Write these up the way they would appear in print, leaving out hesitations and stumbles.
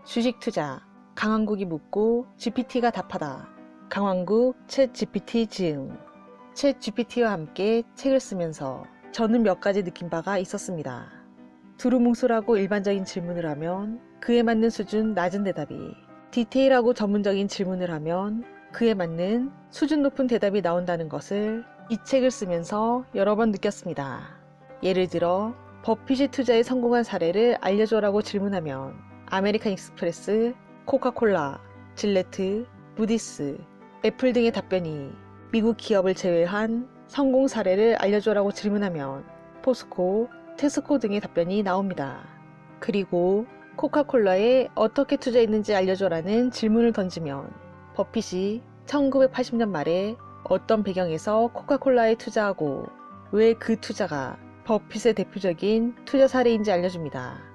주식 투자, 강왕국이 묻고 GPT가 답하다. 강왕국 챗 GPT 즈음. 챗 GPT와 함께 책을 쓰면서 저는 몇 가지 느낀 바가 있었습니다. 두루뭉술하고 일반적인 질문을 하면 그에 맞는 수준 낮은 대답이, 디테일하고 전문적인 질문을 하면 그에 맞는 수준 높은 대답이 나온다는 것을 이 책을 쓰면서 여러 번 느꼈습니다. 예를 들어 버핏이 투자에 성공한 사례를 알려줘라고 질문하면 아메리칸 익스프레스, 코카콜라, 질레트, 무디스, 애플 등의 답변이, 미국 기업을 제외한 성공 사례를 알려줘라고 질문하면 포스코, 테스코 등의 답변이 나옵니다. 그리고 코카콜라에 어떻게 투자했는지 알려줘라는 질문을 던지면 버핏이 1980년 말에 어떤 배경에서 코카콜라에 투자하고 왜 그 투자가 버핏의 대표적인 투자 사례인지 알려줍니다.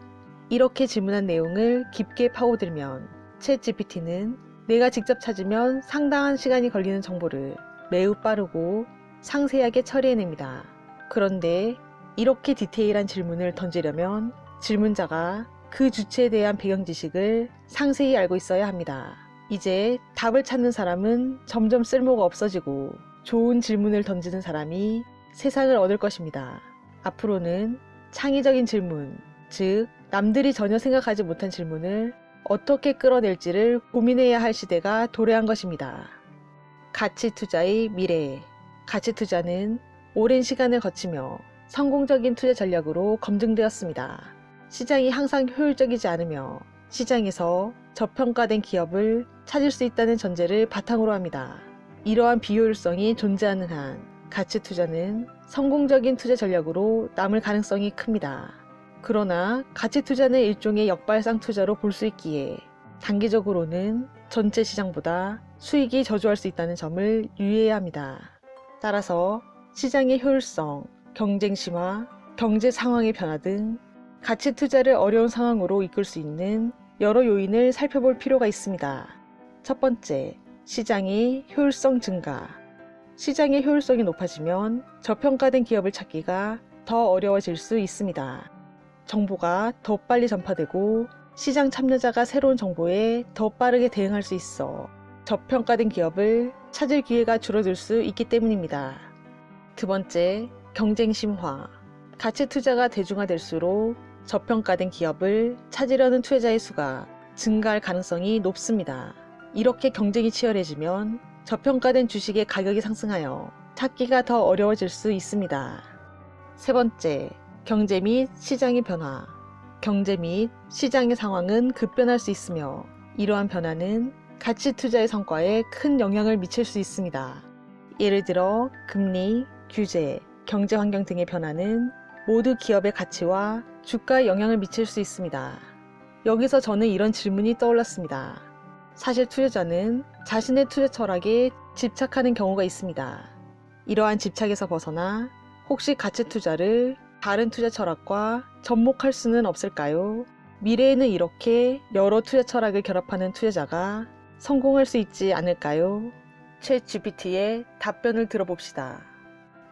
이렇게 질문한 내용을 깊게 파고들면 챗 GPT는 내가 직접 찾으면 상당한 시간이 걸리는 정보를 매우 빠르고 상세하게 처리해냅니다. 그런데 이렇게 디테일한 질문을 던지려면 질문자가 그 주체에 대한 배경 지식을 상세히 알고 있어야 합니다. 이제 답을 찾는 사람은 점점 쓸모가 없어지고 좋은 질문을 던지는 사람이 세상을 얻을 것입니다. 앞으로는 창의적인 질문, 즉 남들이 전혀 생각하지 못한 질문을 어떻게 끌어낼지를 고민해야 할 시대가 도래한 것입니다. 가치 투자의 미래. 가치 투자는 오랜 시간을 거치며 성공적인 투자 전략으로 검증되었습니다. 시장이 항상 효율적이지 않으며 시장에서 저평가된 기업을 찾을 수 있다는 전제를 바탕으로 합니다. 이러한 비효율성이 존재하는 한 가치 투자는 성공적인 투자 전략으로 남을 가능성이 큽니다. 그러나 가치 투자는 일종의 역발상 투자로 볼 수 있기에 단기적으로는 전체 시장보다 수익이 저조할 수 있다는 점을 유의해야 합니다. 따라서 시장의 효율성, 경쟁 심화, 경제 상황의 변화 등 가치 투자를 어려운 상황으로 이끌 수 있는 여러 요인을 살펴볼 필요가 있습니다. 첫 번째, 시장의 효율성 증가. 시장의 효율성이 높아지면 저평가된 기업을 찾기가 더 어려워질 수 있습니다. 정보가 더 빨리 전파되고 시장 참여자가 새로운 정보에 더 빠르게 대응할 수 있어 저평가된 기업을 찾을 기회가 줄어들 수 있기 때문입니다. 두 번째, 경쟁 심화. 가치 투자가 대중화될수록 저평가된 기업을 찾으려는 투자자의 수가 증가할 가능성이 높습니다. 이렇게 경쟁이 치열해지면 저평가된 주식의 가격이 상승하여 찾기가 더 어려워질 수 있습니다. 세 번째, 경제 및 시장의 변화. 경제 및 시장의 상황은 급변할 수 있으며 이러한 변화는 가치 투자의 성과에 큰 영향을 미칠 수 있습니다. 예를 들어 금리, 규제, 경제 환경 등의 변화는 모두 기업의 가치와 주가에 영향을 미칠 수 있습니다. 여기서 저는 이런 질문이 떠올랐습니다. 사실 투자자는 자신의 투자 철학에 집착하는 경우가 있습니다. 이러한 집착에서 벗어나 혹시 가치 투자를 다른 투자 철학과 접목할 수는 없을까요? 미래에는 이렇게 여러 투자 철학을 결합하는 투자자가 성공할 수 있지 않을까요? 챗 GPT의 답변을 들어봅시다.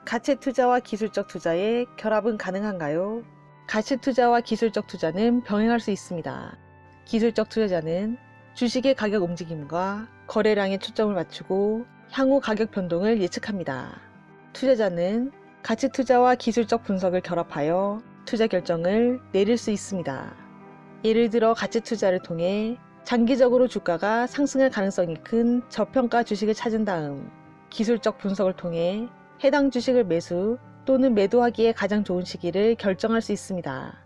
가치 투자와 기술적 투자의 결합은 가능한가요? 가치 투자와 기술적 투자는 병행할 수 있습니다. 기술적 투자자는 주식의 가격 움직임과 거래량에 초점을 맞추고 향후 가격 변동을 예측합니다. 투자자는 가치 투자와 기술적 분석을 결합하여 투자 결정을 내릴 수 있습니다. 예를 들어 가치 투자를 통해 장기적으로 주가가 상승할 가능성이 큰 저평가 주식을 찾은 다음 기술적 분석을 통해 해당 주식을 매수 또는 매도하기에 가장 좋은 시기를 결정할 수 있습니다.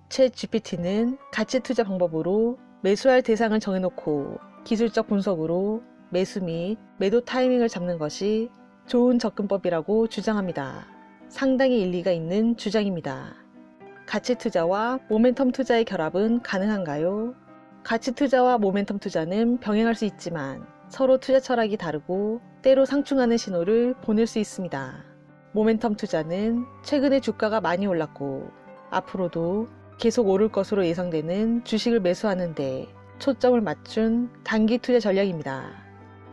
챗 GPT는 가치 투자 방법으로 매수할 대상을 정해놓고 기술적 분석으로 매수 및 매도 타이밍을 잡는 것이 좋은 접근법이라고 주장합니다. 상당히 일리가 있는 주장입니다. 가치 투자와 모멘텀 투자의 결합은 가능한가요? 가치 투자와 모멘텀 투자는 병행할 수 있지만 서로 투자 철학이 다르고 때로 상충하는 신호를 보낼 수 있습니다. 모멘텀 투자는 최근에 주가가 많이 올랐고 앞으로도 계속 오를 것으로 예상되는 주식을 매수하는데 초점을 맞춘 단기 투자 전략입니다.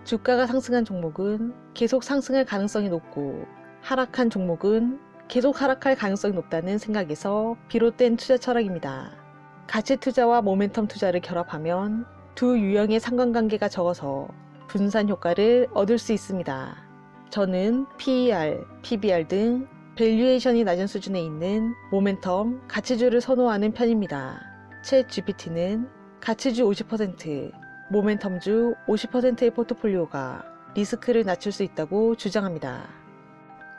주가가 상승한 종목은 계속 상승할 가능성이 높고 하락한 종목은 계속 하락할 가능성이 높다는 생각에서 비롯된 투자 철학입니다. 가치 투자와 모멘텀 투자를 결합하면 두 유형의 상관관계가 적어서 분산 효과를 얻을 수 있습니다. 저는 PER, PBR 등 밸류에이션이 낮은 수준에 있는 모멘텀 가치주를 선호하는 편입니다. 챗GPT는 가치주 50%, 모멘텀주 50%의 포트폴리오가 리스크를 낮출 수 있다고 주장합니다.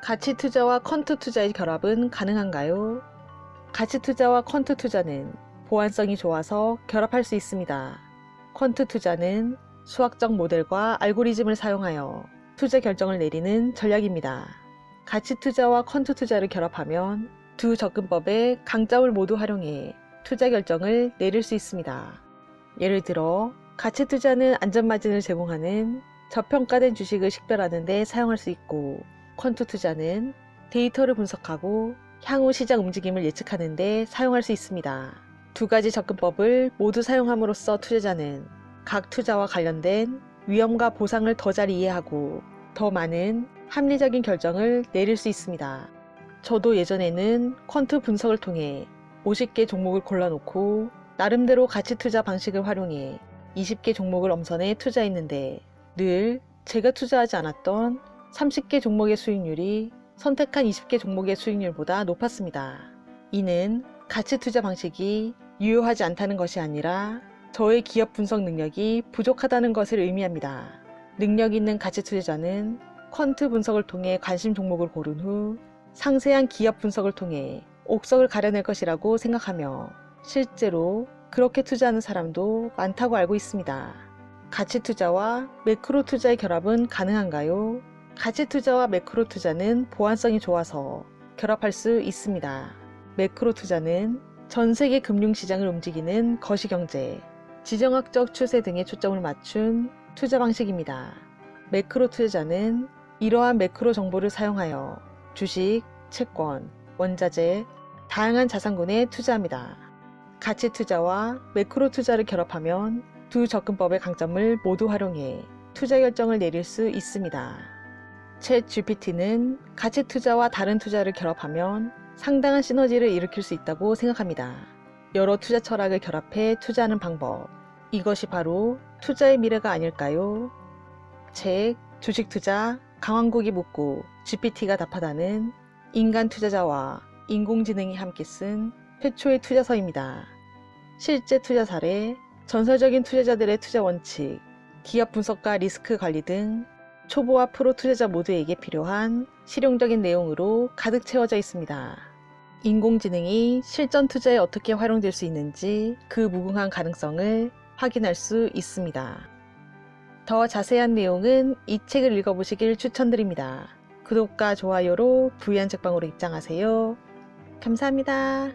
가치 투자와 퀀트 투자의 결합은 가능한가요? 가치 투자와 퀀트 투자는 보안성이 좋아서 결합할 수 있습니다. 퀀트 투자는 수학적 모델과 알고리즘을 사용하여 투자 결정을 내리는 전략입니다. 가치 투자와 퀀트 투자를 결합하면 두 접근법의 강점을 모두 활용해 투자 결정을 내릴 수 있습니다. 예를 들어 가치 투자는 안전마진을 제공하는 저평가된 주식을 식별하는 데 사용할 수 있고, 퀀트 투자는 데이터를 분석하고 향후 시장 움직임을 예측하는 데 사용할 수 있습니다. 두 가지 접근법을 모두 사용함으로써 투자자는 각 투자와 관련된 위험과 보상을 더 잘 이해하고 더 많은 합리적인 결정을 내릴 수 있습니다. 저도 예전에는 퀀트 분석을 통해 50개 종목을 골라놓고 나름대로 가치 투자 방식을 활용해 20개 종목을 엄선해 투자했는데 늘 제가 투자하지 않았던 30개 종목의 수익률이 선택한 20개 종목의 수익률보다 높았습니다. 이는 가치 투자 방식이 유효하지 않다는 것이 아니라 저의 기업 분석 능력이 부족하다는 것을 의미합니다. 능력 있는 가치 투자자는 퀀트 분석을 통해 관심 종목을 고른 후 상세한 기업 분석을 통해 옥석을 가려낼 것이라고 생각하며 실제로 그렇게 투자하는 사람도 많다고 알고 있습니다. 가치 투자와 매크로 투자의 결합은 가능한가요? 가치 투자와 매크로 투자는 보안성이 좋아서 결합할 수 있습니다. 매크로 투자는 전 세계 금융시장을 움직이는 거시경제, 지정학적 추세 등에 초점을 맞춘 투자 방식입니다. 매크로 투자자는 이러한 매크로 정보를 사용하여 주식, 채권, 원자재, 다양한 자산군에 투자합니다. 가치 투자와 매크로 투자를 결합하면 두 접근법의 강점을 모두 활용해 투자 결정을 내릴 수 있습니다. 챗GPT는 가치 투자와 다른 투자를 결합하면 상당한 시너지를 일으킬 수 있다고 생각합니다. 여러 투자 철학을 결합해 투자하는 방법, 이것이 바로 투자의 미래가 아닐까요? 책, 주식 투자, 강왕국이 묻고 GPT가 답하다는 인간 투자자와 인공지능이 함께 쓴 최초의 투자서입니다. 실제 투자 사례, 전설적인 투자자들의 투자 원칙, 기업 분석과 리스크 관리 등 초보와 프로 투자자 모두에게 필요한 실용적인 내용으로 가득 채워져 있습니다. 인공지능이 실전 투자에 어떻게 활용될 수 있는지 그 무궁한 가능성을 확인할 수 있습니다. 더 자세한 내용은 이 책을 읽어보시길 추천드립니다. 구독과 좋아요로 부유한 책방으로 입장하세요. 감사합니다.